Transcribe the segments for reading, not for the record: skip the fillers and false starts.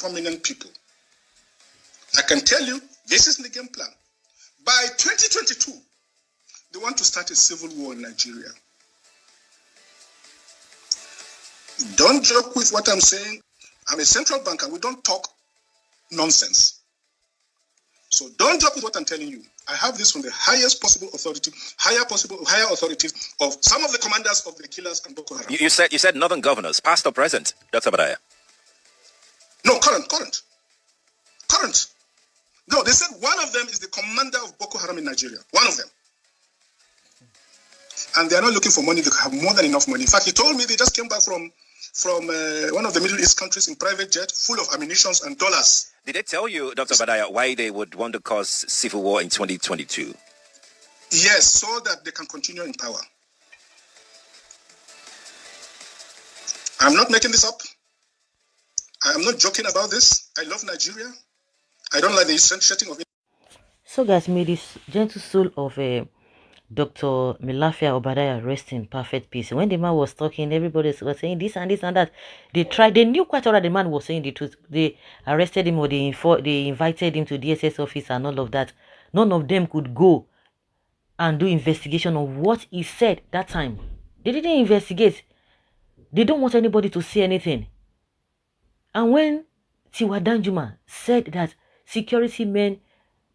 prominent people. I can tell you, this is the game plan. By 2022, they want to start a civil war in Nigeria. Don't joke with what I'm saying. I'm a central banker. We don't talk nonsense. So don't joke with what I'm telling you. I have this from the highest possible authority, higher authorities of some of the commanders of the killers and Boko Haram. You said northern governors, past or present, Dr. Badaya? No, current. No, they said one of them is the commander of Boko Haram in Nigeria. One of them. And they are not looking for money. They have more than enough money. In fact, he told me they just came back from one of the Middle East countries in private jet, full of ammunition and dollars. Did they tell you, Dr. Badaya, why they would want to cause civil war in 2022? Yes, so that they can continue in power. I'm not making this up. I am not joking about this. I love Nigeria. I don't like the setting of it. So guys, may this gentle soul of Dr. MALAIFIA Obadiah rest in perfect peace. When the man was talking, everybody was saying this and this and that. They knew quite well that the man was saying the truth. They arrested him or they invited him to DSS office and all of that. None of them could go and do investigation of what he said that time. They didn't investigate. They don't want anybody to say anything. And when Tiwa Danjuma said that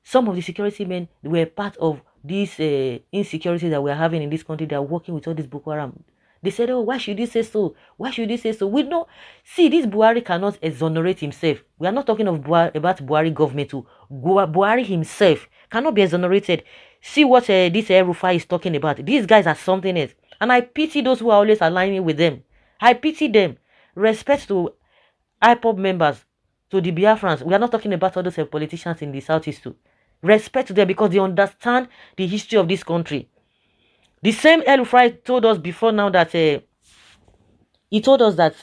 some of the security men were part of this insecurity that we're having in this country, they are working with all this Boko Haram. They said, oh, why should you say so? Why should you say so? We know, see, this Buhari cannot exonerate himself. We are not talking of about Buhari government. Buhari himself cannot be exonerated. See what this ELRUFAI is talking about. These guys are something else. And I pity those who are always aligning with them. I pity them. Respect to IPOB members, to the Biafrans. We are not talking about all those politicians in the Southeast too. Respect to them because they understand the history of this country. The same ELRUFAI told us before now that he told us that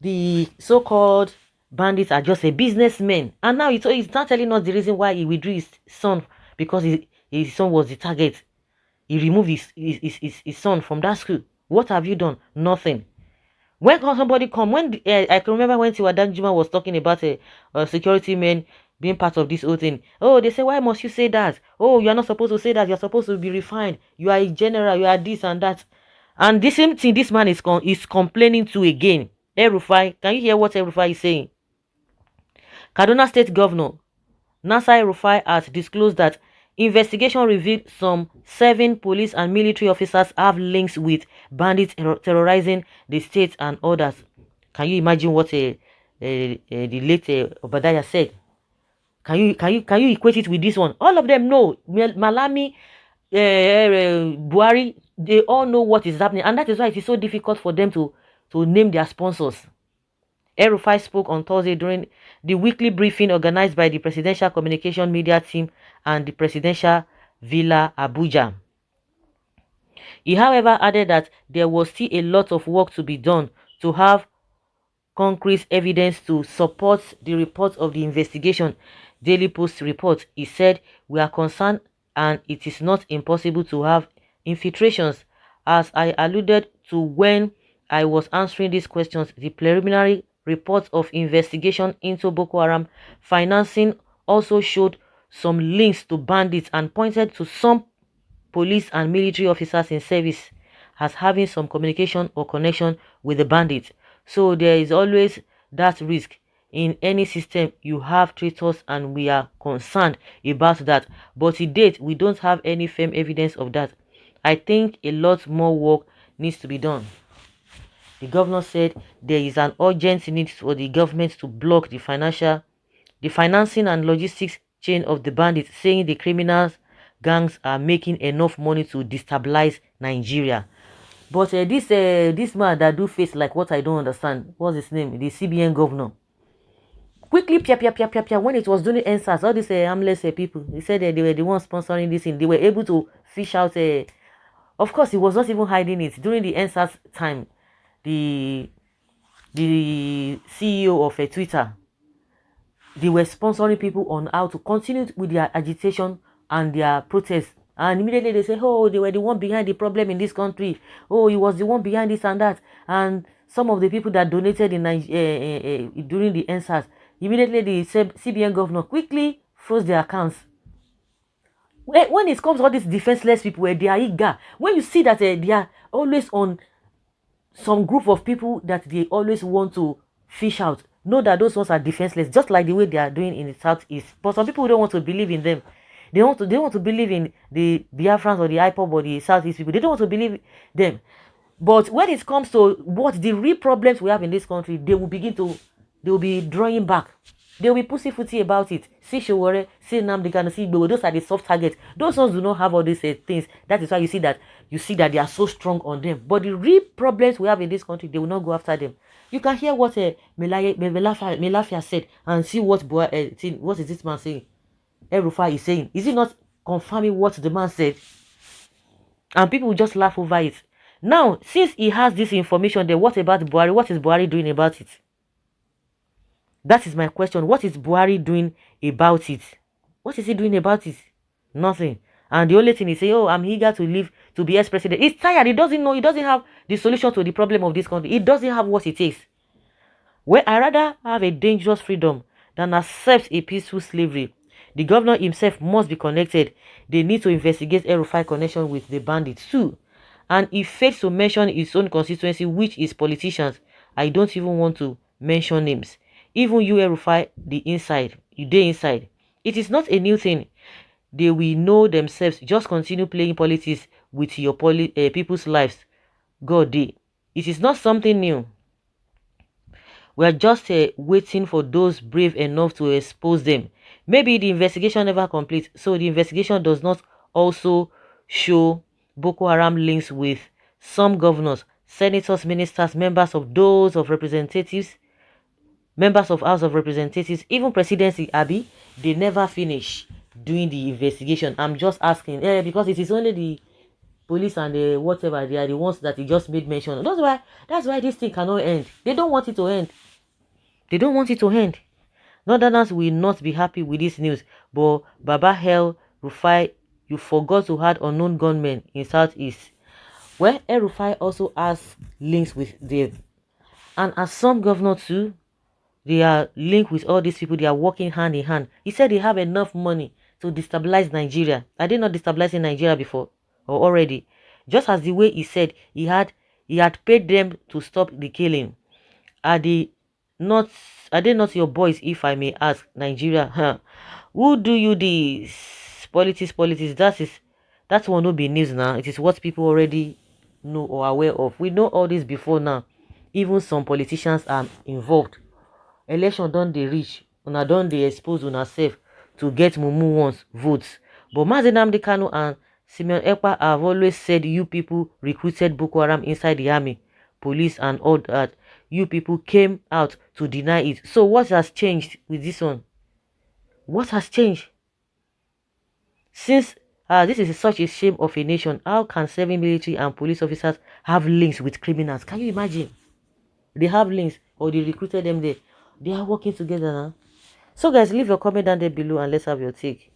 the so-called bandits are just a businessman. And now he's not telling us the reason why he withdrew his son, because his son was the target. He removed his son from that school. What have you done? Nothing. When somebody come, I can remember when Tiwa Danjuma was talking about a security man being part of this whole thing. Oh, they say, why must you say that? Oh, you are not supposed to say that. You're supposed to be refined. You are a general. You are this and that. And the same thing this man is complaining to again. ELRUFAI, can you hear what ELRUFAI is saying? Kaduna State Governor Nasir El-Rufai has disclosed that investigation revealed some 7 police and military officers have links with bandits terrorizing the state and others. Can you imagine what the late Obadiah said? Can you equate it with this one? All of them know. Malami, Buhari, they all know what is happening, and that is why it is so difficult for them to name their sponsors. El-Rufai spoke on Thursday during the weekly briefing organized by the Presidential Communication Media Team and the Presidential Villa, Abuja. He, however, added that there was still a lot of work to be done to have concrete evidence to support the report of the investigation. Daily Post report, he said, we are concerned and it is not impossible to have infiltrations. As I alluded to when I was answering these questions, the preliminary reports of investigation into Boko Haram financing also showed some links to bandits and pointed to some police and military officers in service as having some communication or connection with the bandits. So there is always that risk in any system. You have traitors and we are concerned about that. But to date, we don't have any firm evidence of that. I think a lot more work needs to be done. The governor said there is an urgent need for the government to block the financing and logistics chain of the bandits, saying the criminals gangs are making enough money to destabilize Nigeria. But this man that do face like what I don't understand, what's his name? The CBN governor. Quickly, when it was doing NSAS, all these harmless people, he said they were the ones sponsoring this thing. They were able to fish out of course, he was not even hiding it. During the NSAS time, the CEO of Twitter, they were sponsoring people on how to continue with their agitation and their protests. And immediately they say, oh, they were the one behind the problem in this country. Oh, he was the one behind this and that. And some of the people that donated in during the NSAS, Immediately, the CBN governor quickly froze their accounts. When it comes to all these defenseless people, where they are eager, when you see that they are always on some group of people that they always want to fish out, know that those ones are defenseless, just like the way they are doing in the southeast. But some people don't want to believe in them. They want to believe in the Biafrans or the IPOB or the southeast people. They don't want to believe them. But when it comes to what the real problems we have in this country, they will be drawing back. They will be pussyfooty about it. See Showore, see Nnamdi Kanu, see Igboho. Those are the soft targets. Those ones do not have all these things. That is why you see that they are so strong on them. But the real problems we have in this country, they will not go after them. You can hear what Melafia said and see what is this man saying? ELRUFAI is saying. Is it not confirming what the man said? And people will just laugh over it. Now, since he has this information, then what about Buhari? What is Buhari doing about it? That is my question. What is Buhari doing about it? What is he doing about it? Nothing. And the only thing he say, oh, I'm eager to live to be ex-president. He's tired. He doesn't know. He doesn't have the solution to the problem of this country. He doesn't have what it takes. Well, I rather have a dangerous freedom than accept a peaceful slavery. The governor himself must be connected. They need to investigate ELRUFAI connection with the bandits too. And he fails to mention his own constituency, which is politicians. I don't even want to mention names. Even you, ELRUFAI, the inside, you dey inside. It is not a new thing. They will know themselves. Just continue playing politics with your people's lives. God dey. It is not something new. We are just waiting for those brave enough to expose them. Maybe the investigation never completes, so the investigation does not also show Boko Haram links with some governors, senators, ministers, members of House of Representatives, even presidency, Abi, they never finish doing the investigation. I'm just asking, because it is only the police and the whatever, they are the ones that he just made mention. That's why this thing cannot end. They don't want it to end. They don't want it to end. Northerners will not be happy with this news, but Baba ELRUFAI, you forgot to add unknown gunmen in Southeast. Well, ELRUFAI also has links with them. And as some governors too, they are linked with all these people. They are working hand in hand. He said they have enough money to destabilize Nigeria. Are they not destabilizing Nigeria before or already? Just as the way he said he had paid them to stop the killing. Are they not your boys, if I may ask? Nigeria, huh? Who do you this? Politics. That one will be news now. It is what people already know or aware of. We know all this before now. Even some politicians are involved. Election done they reach. Una done they expose una self to get mumu ones votes. But Nnamdi Kanu and Simeon Ekpa have always said you people recruited Boko Haram inside the army, police and all that. You people came out to deny it. So what has changed with this one? What has changed? Since this is such a shame of a nation, how can serving military and police officers have links with criminals? Can you imagine? They have links or they recruited them there. They are working together now. So guys, leave your comment down there below and let's have your take.